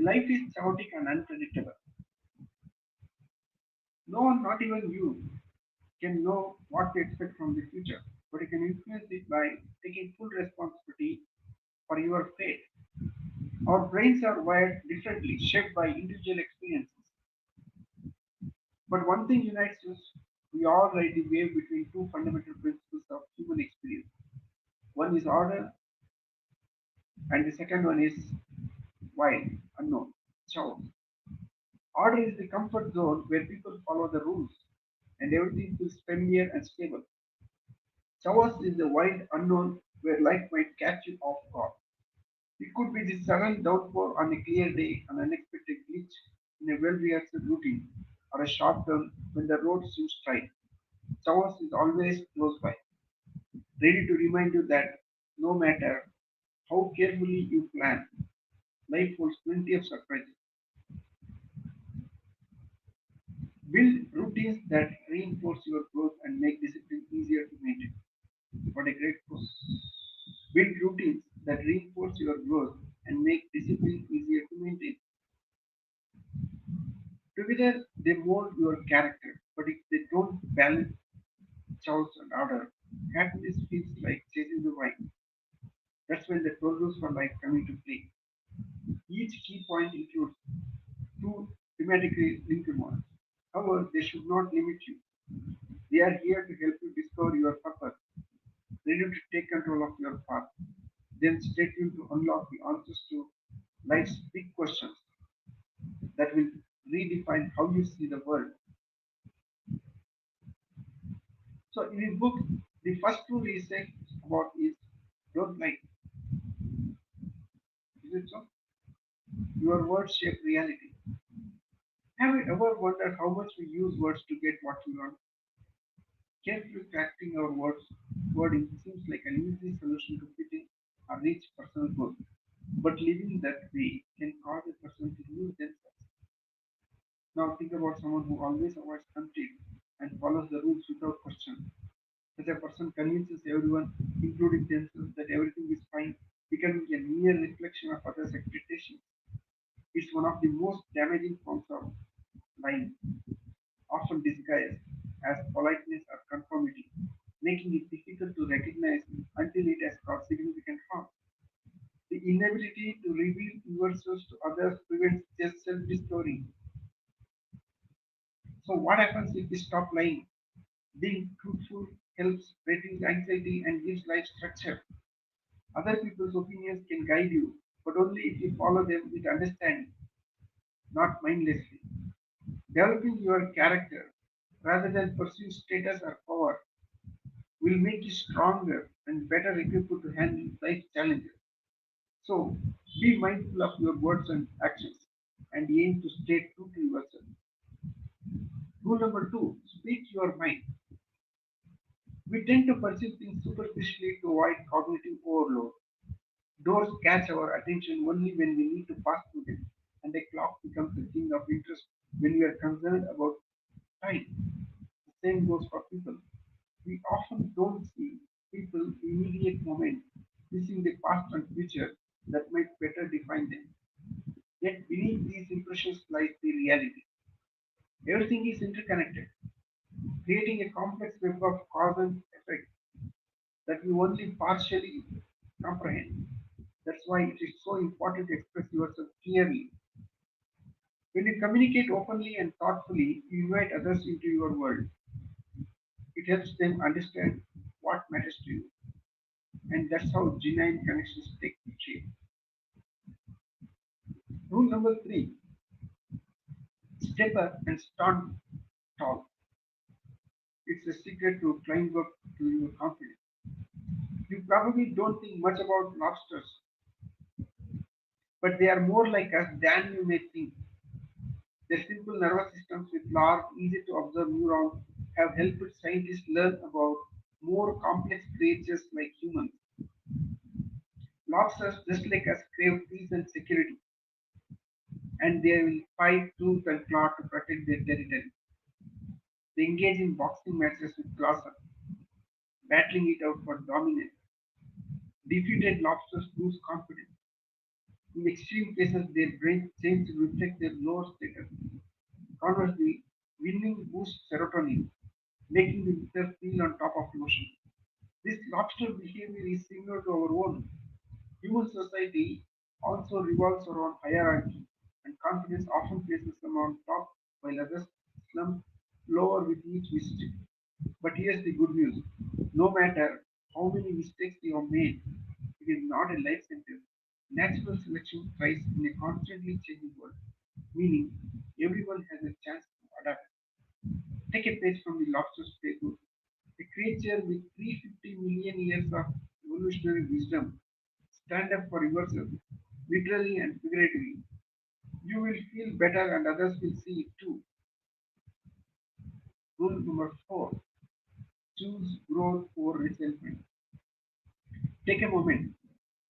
life is chaotic and unpredictable. No one, not even you, can know what to expect from the future, but you can influence it by taking full responsibility for your fate. Our brains are wired differently, shaped by individual experiences. But one thing unites us: we all ride the wave between two fundamental principles of human experience. One is order, and the second one is wild, unknown, chaos. Order is the comfort zone where people follow the rules and everything feels familiar and stable. Chaos is the wild unknown where life might catch you off guard. It could be the sudden downpour on a clear day, an unexpected glitch in a well-rehearsed routine, or a sharp turn when the road seems tight. Chaos is always close by, ready to remind you that no matter how carefully you plan, life holds plenty of surprises. Build routines that reinforce your growth and make discipline easier to maintain. What a great quote. Build routines that reinforce your growth and make discipline easier to maintain. Together, they mold your character, but if they don't balance chaos and order, happiness feels like chasing the wind. That's when the 12 rules for life come into play. Each key point includes two thematically linked ones. However, they should not limit you. They are here to help you discover your purpose, ready to take control of your path. Then stay tuned to unlock the answers to life's big questions that will redefine how you see the world. So, in his book, the first rule he says about is don't lie. Is it so? Your words shape reality. Have you ever wondered how much we use words to get what we want? Carefully crafting our wording seems like an easy solution to fit in or reach personal goals. But living that way can cause a person to lose themselves. Now think about someone who always avoids conflict and follows the rules without question. Such a person convinces everyone, including themselves, that everything is fine, becoming a mere reflection of others' expectations. It's one of the most damaging forms of lying, often disguised as politeness or conformity, making it difficult to recognize until it has caused significant harm. The inability to reveal yourselves to others prevents just self-discovery. So what happens if we stop lying? Being truthful helps reduce anxiety and gives life structure. Other people's opinions can guide you, but only if you follow them with understanding, not mindlessly. Developing your character rather than pursue status or power will make you stronger and better equipped to handle life challenges. So be mindful of your words and actions and aim to stay true to yourself. Rule number two, speak your mind. We tend to perceive things superficially to avoid cognitive overload. Doors catch our attention only when we need to pass through them, and a clock becomes a thing of interest when we are concerned about time. The same goes for people. We often don't see people's immediate moment, missing the past and future that might better define them. Yet beneath these impressions lies the reality. Everything is interconnected, creating a complex web of cause and effect that we only partially comprehend. That's why it is so important to express yourself clearly. When you communicate openly and thoughtfully, you invite others into your world. It helps them understand what matters to you. And that's how genuine connections take shape. Rule number three, step up and stand tall. It's a secret to climb up to your confidence. You probably don't think much about lobsters, but they are more like us than you may think. Their simple nervous systems with large, easy to observe neurons have helped scientists learn about more complex creatures like humans. Lobsters, just like us, crave peace and security, and they will fight tooth and claw to protect their territory. They engage in boxing matches with claws, battling it out for dominance. Defeated lobsters lose confidence. In extreme cases, their brain change to reflect their lower status. Conversely, winning boosts serotonin, making the victor feel on top of emotion. This lobster behavior is similar to our own. Human society also revolves around hierarchy, and confidence often places some on top while others slump lower with each mistake. But here's the good news: no matter how many mistakes you have made, it is not a life sentence. Natural selection thrives in a constantly changing world, meaning everyone has a chance to adapt. Take a page from the lobster's playbook. A creature with 350 million years of evolutionary wisdom. Stand up for yourself, literally and figuratively. You will feel better and others will see it too. Rule number 4: choose growth over resentment. Take a moment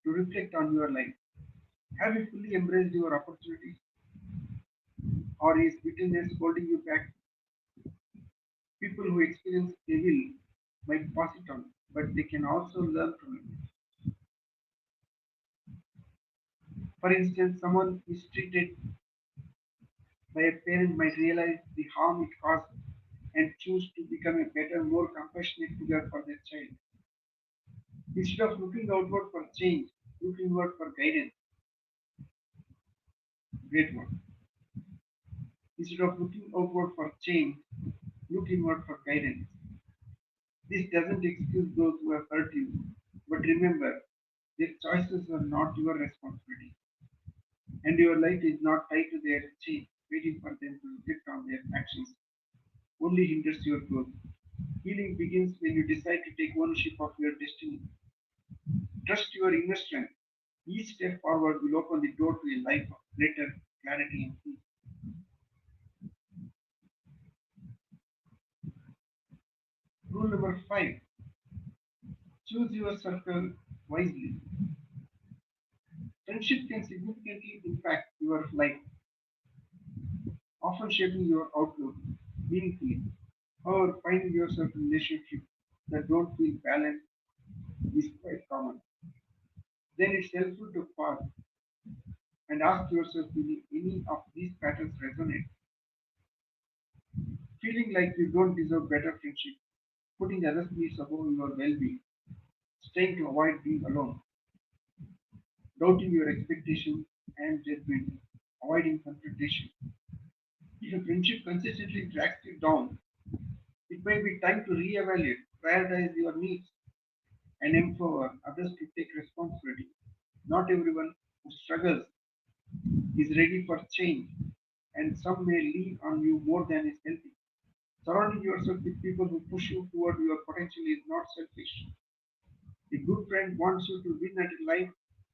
to reflect on your life. Have you fully embraced your opportunities, or is bitterness holding you back? People who experience evil might pass it on, but they can also learn from it. For instance, someone mistreated by a parent might realize the harm it caused and choose to become a better, more compassionate figure for their child. Instead of looking outward for change, look inward for guidance. Great one. Instead of looking outward for change, look inward for guidance. This doesn't excuse those who have hurt you, but remember, their choices are not your responsibility, and your life is not tied to their change. Waiting for them to reflect on their actions only hinders your growth. Healing begins when you decide to take ownership of your destiny. Trust your inner strength. Each step forward will open the door to a life of greater clarity and peace. Rule number 5: choose your circle wisely. Friendship can significantly impact your life, often shaping your outlook meaningfully. However, finding yourself in relationships that don't feel balanced is quite common. Then it's helpful to pause and ask yourself, will any of these patterns resonate? Feeling like you don't deserve better friendship, putting others' needs above your well-being, staying to avoid being alone, doubting your expectations and judgment, avoiding confrontation. If a friendship consistently drags you down, it may be time to reevaluate, prioritize your needs, and empower others to take responsibility. Not everyone who struggles is ready for change, and some may lean on you more than is healthy. Surrounding yourself with people who push you toward your potential is not selfish. A good friend wants you to win at life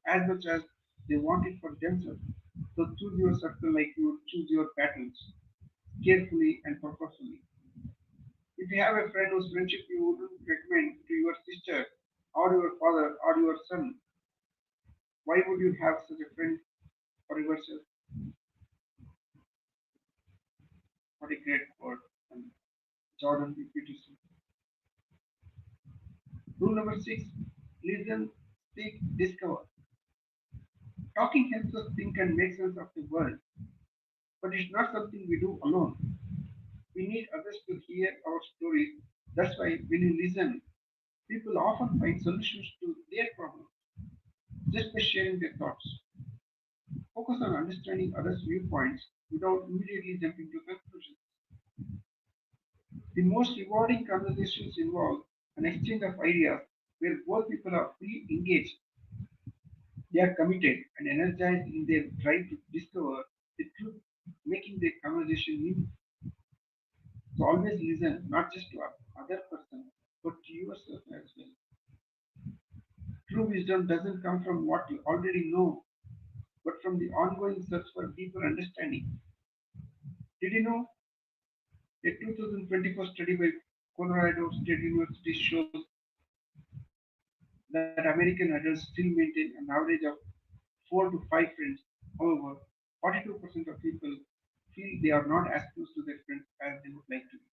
as much as they want it for themselves. So choose your circle like you would choose your battles, carefully and purposefully. If you have a friend whose friendship you wouldn't recommend to your sister or your father or your son, why would you have such a friend for yourself? What a great word. And Jordan B. Peterson. Rule number 6: listen, seek, discover. Talking helps us think and make sense of the world, but it's not something we do alone. We need others to hear our stories. That's why when you listen, people often find solutions to their problems just by sharing their thoughts. Focus on understanding others' viewpoints without immediately jumping to conclusions. The most rewarding conversations involve an exchange of ideas where both people are fully engaged. They are committed and energized in their drive to discover the truth, making the conversation meaningful. So always listen, not just to other person, but to yourself as well. True wisdom doesn't come from what you already know, but from the ongoing search for deeper understanding. Did you know a 2024 study by Colorado State University shows that American adults still maintain an average of 4 to 5 friends? However, 42% of people feel they are not as close to their friends as they would like to be.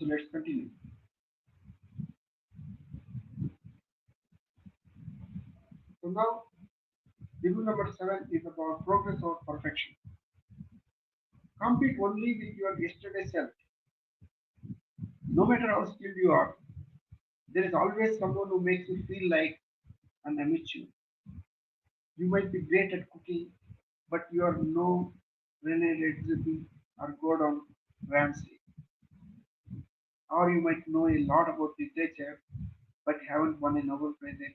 let's continue. So now, the rule number 7 is about progress or perfection. Compete only with your yesterday self. No matter how skilled you are, there is always someone who makes you feel like an amateur. You might be great at cooking, but you are no Rene Redzepi or Gordon Ramsay. Or you might know a lot about literature, but haven't won a Nobel Prize yet.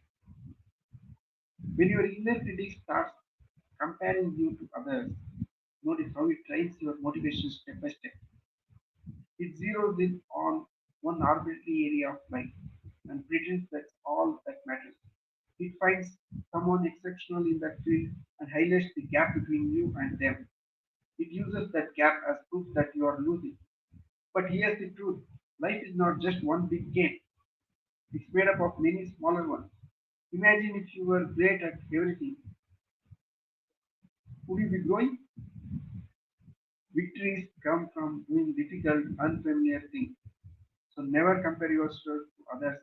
When your inner critic starts comparing you to others, notice how it trains your motivation step by step. It zeroes in on one arbitrary area of life and pretends that's all that matters. It finds someone exceptional in that field and highlights the gap between you and them. It uses that gap as proof that you are losing. But here's the truth: life is not just one big game, it's made up of many smaller ones. Imagine if you were great at everything, would you be growing? Victories come from doing difficult, unfamiliar things. So never compare yourself to others.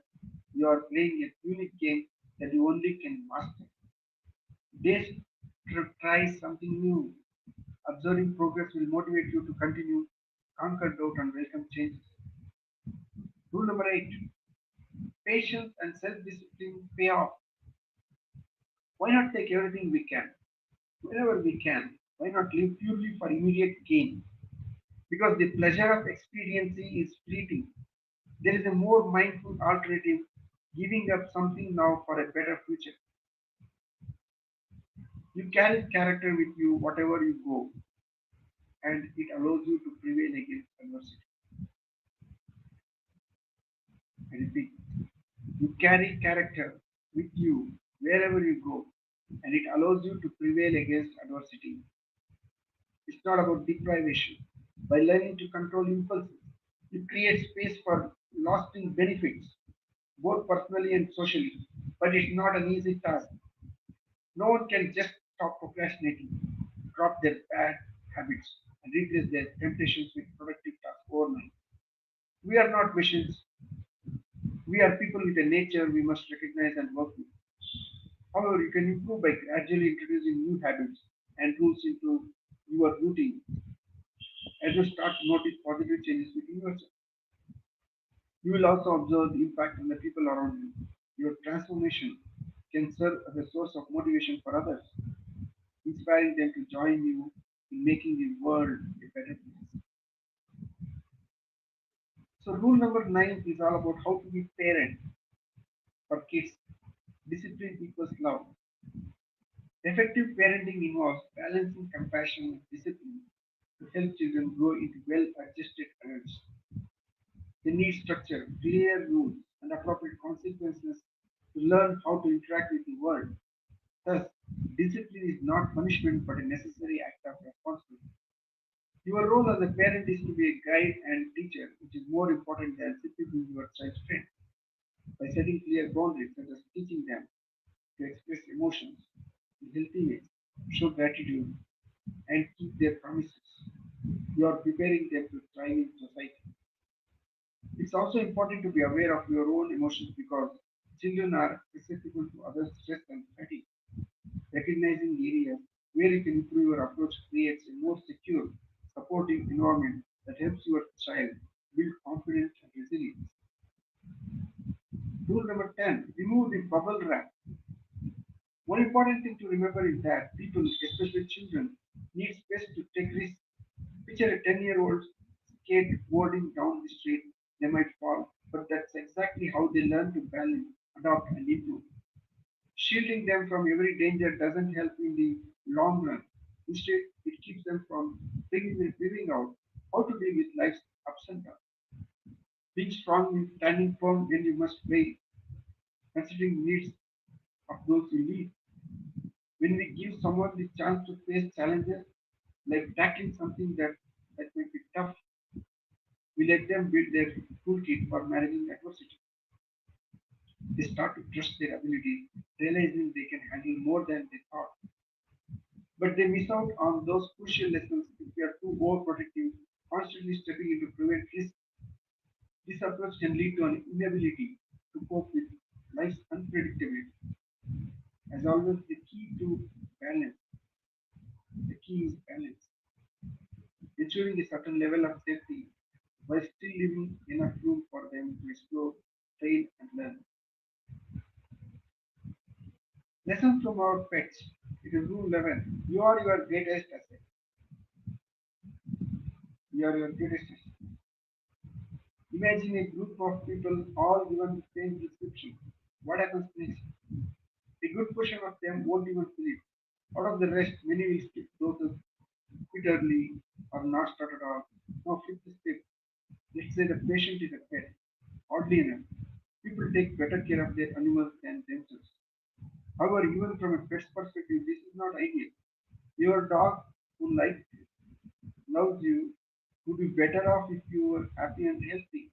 You are playing a unique game that you only can master. Dare to try something new. Observing progress will motivate you to continue, conquer doubt, and welcome changes. Rule number 8: patience and self discipline pay off. Why not take everything we can, whenever we can? Why not live purely for immediate gain? Because the pleasure of experiencing is fleeting. There is a more mindful alternative: giving up something now for a better future. You carry character with you whatever you go, and it allows you to prevail against adversity. I repeat, you carry character with you wherever you go, and it allows you to prevail against adversity. It's not about deprivation. By learning to control impulses, you create space for lasting benefits, both personally and socially. But it's not an easy task. No one can just stop procrastinating, drop their bad habits, and replace their temptations with productive tasks overnight. We are not machines. We are people with a nature we must recognize and work with. However, you can improve by gradually introducing new habits and rules into your routine as you start to notice positive changes within yourself. You will also observe the impact on the people around you. Your transformation can serve as a source of motivation for others, inspiring them to join you in making the world a better place. So, rule number 9 is all about how to be parent for kids. Discipline equals love. Effective parenting involves balancing compassion with discipline to help children grow into well adjusted adults. They need structure, clear rules, and appropriate consequences to learn how to interact with the world. Thus, discipline is not punishment but a necessary act of responsibility. Your role as a parent is to be a guide and teacher, which is more important than simply being your child's friend. By setting clear boundaries, such as teaching them to express emotions in healthy ways, show gratitude, and keep their promises, you are preparing them to thrive in society. It's also important to be aware of your own emotions because children are susceptible to others' stress and fatigue. Recognizing areas where you can improve your approach creates a more secure, supportive environment that helps your child build confidence and resilience. Rule number 10: remove the bubble wrap. One important thing to remember is that people, especially children, need space to take risks. Picture a 10-year-old skateboarding down the street. They might fall, but that's exactly how they learn to balance, adapt, and improve. Shielding them from every danger doesn't help in the long run. Instead, it keeps them from figuring out how to deal with life's ups and downs. Being strong means standing firm when you must fail, considering the needs of those you lead. When we give someone the chance to face challenges, like tackling something that may be tough, we let them build their toolkit for managing adversity. They start to trust their abilities, realizing they can handle more than they thought. But they miss out on those crucial lessons if they are too overprotective, constantly stepping in to prevent risk. This approach can lead to an inability to cope with life's unpredictability. As always, balance, the key is balance, ensuring a certain level of safety while still leaving enough room for them to explore, fail, and learn. Lessons from our pets. It is rule 11. You are your greatest asset. You are your greatest asset. Imagine a group of people all given the same prescription. What happens next? A good portion of them won't even fill it. Out of the rest, many will skip doses, quit early, or not start at all. Now, flip the script. Let's say the patient is a pet. Oddly enough, people take better care of their animals than themselves. However, even from a pet's perspective, this is not ideal. Your dog who likes you, loves you, would be better off if you were happy and healthy.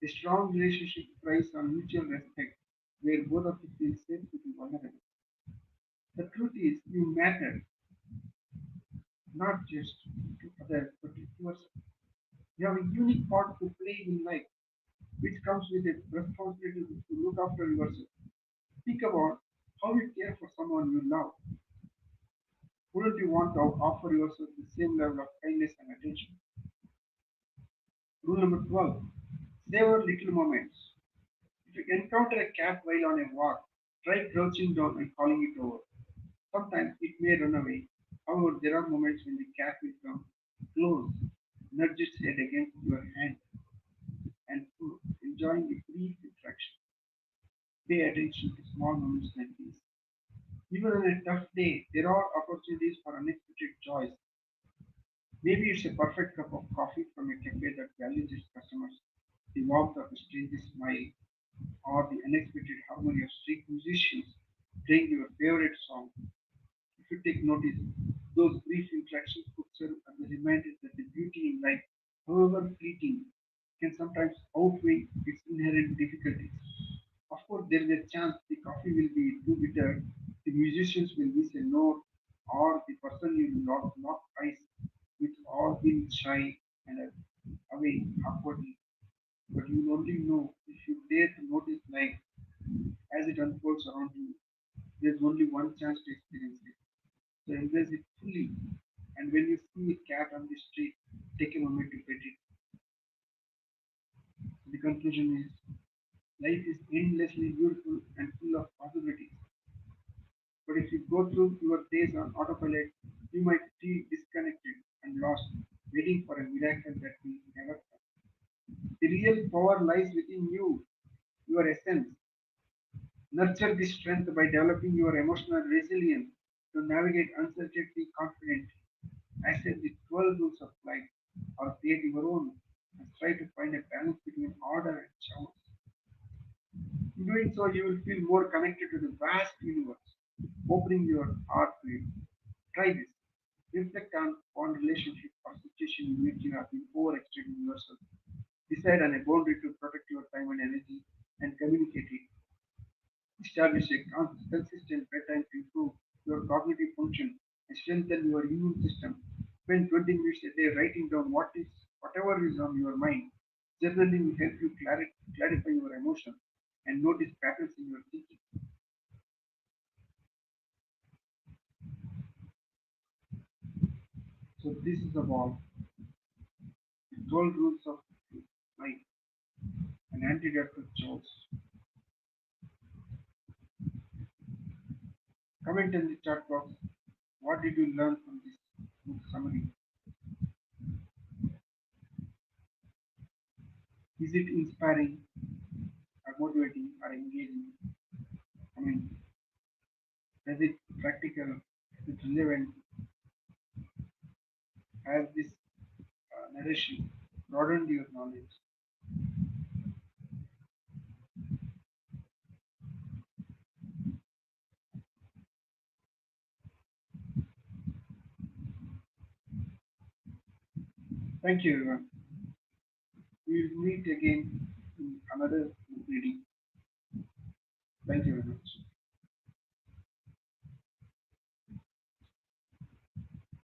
A strong relationship thrives on mutual respect, where both of you feel safe to be vulnerable. The truth is, you matter not just to others, but to yourself. You have a unique part to play in life, which comes with a responsibility to look after yourself. Think about how you care for someone you love. Wouldn't you want to offer yourself the same level of kindness and attention? Rule number 12. Savor little moments. If you encounter a cat while on a walk, try crouching down and calling it over. Sometimes it may run away. However, there are moments when the cat will come close, nudge its head against your hand, and enjoying a brief interaction. Pay attention to small moments like these. Even on a tough day, there are opportunities for unexpected joys. Maybe it's a perfect cup of coffee from a cafe that values its customers, the warmth of a stranger's smile, or the unexpected harmony of street musicians playing your favorite song. If you take notice, those brief interactions could serve as a reminder that the beauty in life, however fleeting, can sometimes outweigh its inherent difficulties. Of course, there is a chance the coffee will be too bitter, the musicians will miss a note, or the person you lock eyes with all being shy and away awkwardly. But you will only know if you dare to notice life as it unfolds around you. There's only one chance to experience it. So embrace it fully. And when you see a cat on the street, take a moment to pet it. The conclusion is life is endlessly beautiful and full of possibilities. But if you go through your days on autopilot, you might feel disconnected and lost, waiting for a miracle that will never come. The real power lies within you, your essence. Nurture this strength by developing your emotional resilience to navigate uncertainty confidently. I said the 12 rules of life, or create your own, and try to find a balance between order and chaos. In doing so, you will feel more connected to the vast universe, opening your heart to it. Try this. Reflect on one relationship or situation in which you have been overextending yourself. Decide on a boundary to protect your time and energy and communicate it. Establish a consistent bedtime to improve your cognitive function and strengthen your immune system. Spend 20 minutes a day writing down whatever is on your mind. Journaling will help you clarify your emotions and notice patterns in your thinking. So this is about the 12 rules of life, an antidote to chores. Comment in the chat box. What did you learn from this book summary? Is it inspiring or motivating or engaging? I mean, is it practical? Is it relevant? Has this narration broadened your knowledge? Thank you, everyone. We will meet again in another book reading. Thank you very much.